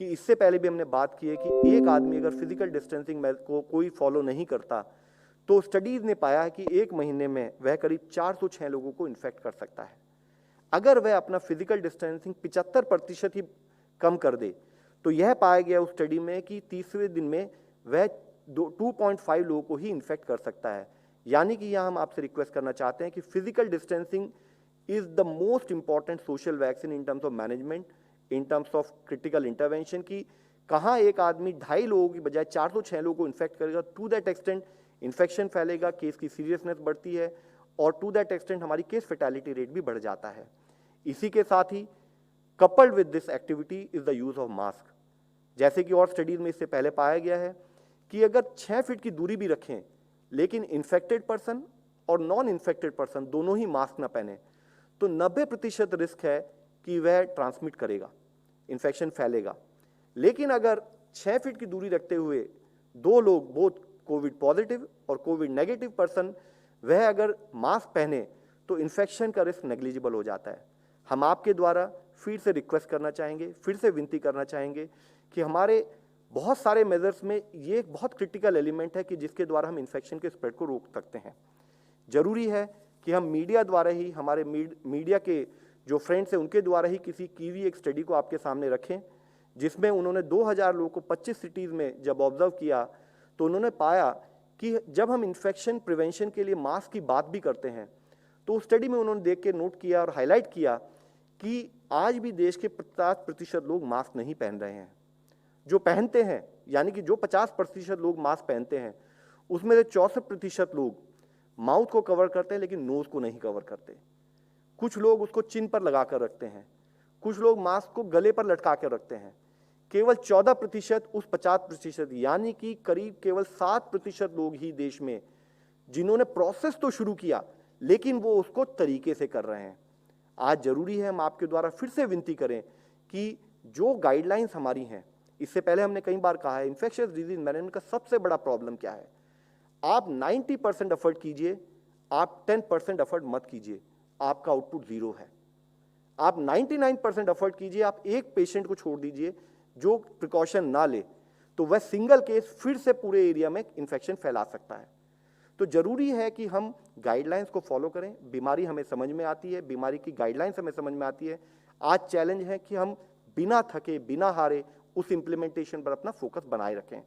कि इससे पहले भी हमने बात की है कि एक आदमी अगर फिजिकल डिस्टेंसिंग को कोई फॉलो नहीं करता तो स्टडीज ने पाया है कि एक महीने में वह करीब 406 लोगों को इन्फेक्ट कर सकता है। अगर वह अपना फिजिकल डिस्टेंसिंग 75% ही कम कर दे तो यह पाया गया उस स्टडी में कि तीसरे दिन में वह 2.5 लोगों को ही इन्फेक्ट कर सकता है। यानी कि यह हम आपसे रिक्वेस्ट करना चाहते हैं कि physical distancing is the most important social vaccine in terms of management, in terms of critical intervention की कहाँ एक आदमी 2.5 लोगों की बजाय 406 लोगों को इन्फेक्ट करेगा, टू दैट एक्सटेंट इन्फेक्शन फैलेगा, केस की सीरियसनेस बढ़ती है और टू दैट एक्सटेंट हमारी केस फेटेलिटी रेट भी बढ़ जाता है। इसी के साथ ही coupled with this activity is the use of mask. जैसे कि और स्टडीज में इससे पहले पाया गया है कि अगर 6 फीट की दूरी भी रखें लेकिन इन्फेक्टेड पर्सन और नॉन इन्फेक्टेड पर्सन दोनों ही मास्क ना पहने तो 90% रिस्क है कि वह ट्रांसमिट करेगा, इन्फेक्शन फैलेगा। लेकिन अगर 6 फीट की दूरी रखते हुए दो लोग बोथ कोविड पॉजिटिव और कोविड नेगेटिव पर्सन वह अगर मास्क पहने तो इन्फेक्शन का रिस्क नेग्लिजिबल हो जाता है। हम आपके द्वारा फिर से रिक्वेस्ट करना चाहेंगे, फिर से विनती करना चाहेंगे कि हमारे बहुत सारे मेजर्स में ये एक बहुत क्रिटिकल एलिमेंट है कि जिसके द्वारा हम इन्फेक्शन के स्प्रेड को रोक सकते हैं। जरूरी है कि हम मीडिया द्वारा ही, हमारे मीडिया के जो फ्रेंड्स हैं उनके द्वारा ही किसी की भी एक स्टडी को आपके सामने रखें जिसमें उन्होंने 2000 लोगों को 25 सिटीज़ में जब ऑब्जर्व किया तो उन्होंने पाया कि जब हम इन्फेक्शन प्रिवेंशन के लिए मास्क की बात भी करते हैं तो उस स्टडी में उन्होंने देख के नोट किया और हाईलाइट किया कि आज भी देश के 50% लोग मास्क नहीं पहन रहे हैं। जो पहनते हैं यानी कि जो 50% लोग मास्क पहनते हैं उसमें से 64% लोग माउथ को कवर करते हैं लेकिन नोज को नहीं कवर करते। कुछ लोग उसको चिन पर लगा कर रखते हैं, कुछ लोग मास्क को गले पर लटका कर रखते हैं। केवल 14% उस 50% यानी कि करीब केवल 7% लोग ही देश में जिन्होंने प्रोसेस तो शुरू किया लेकिन वो उसको तरीके से कर रहे हैं। आज जरूरी है हम आपके द्वारा फिर से विनती करें कि जो गाइडलाइंस हमारी हैं, इससे पहले हमने कई बार कहा है इन्फेक्शियस डिजीज मैनेजमेंट का सबसे बड़ा प्रॉब्लम क्या है। आप 90% एफर्ट कीजिए, आप 10% एफर्ट मत कीजिए, आपका आउटपुट जीरो है। आप 99% एफर्ट कीजिए, आप एक पेशेंट को छोड़ दीजिए जो प्रिकॉशन ना ले तो वह सिंगल केस फिर से पूरे एरिया में इन्फेक्शन फैला सकता है। तो जरूरी है कि हम गाइडलाइंस को फॉलो करें। बीमारी हमें समझ में आती है, बीमारी की गाइडलाइंस हमें समझ में आती है। आज चैलेंज है कि हम बिना थके बिना हारे उस इंप्लीमेंटेशन पर अपना फोकस बनाए रखें।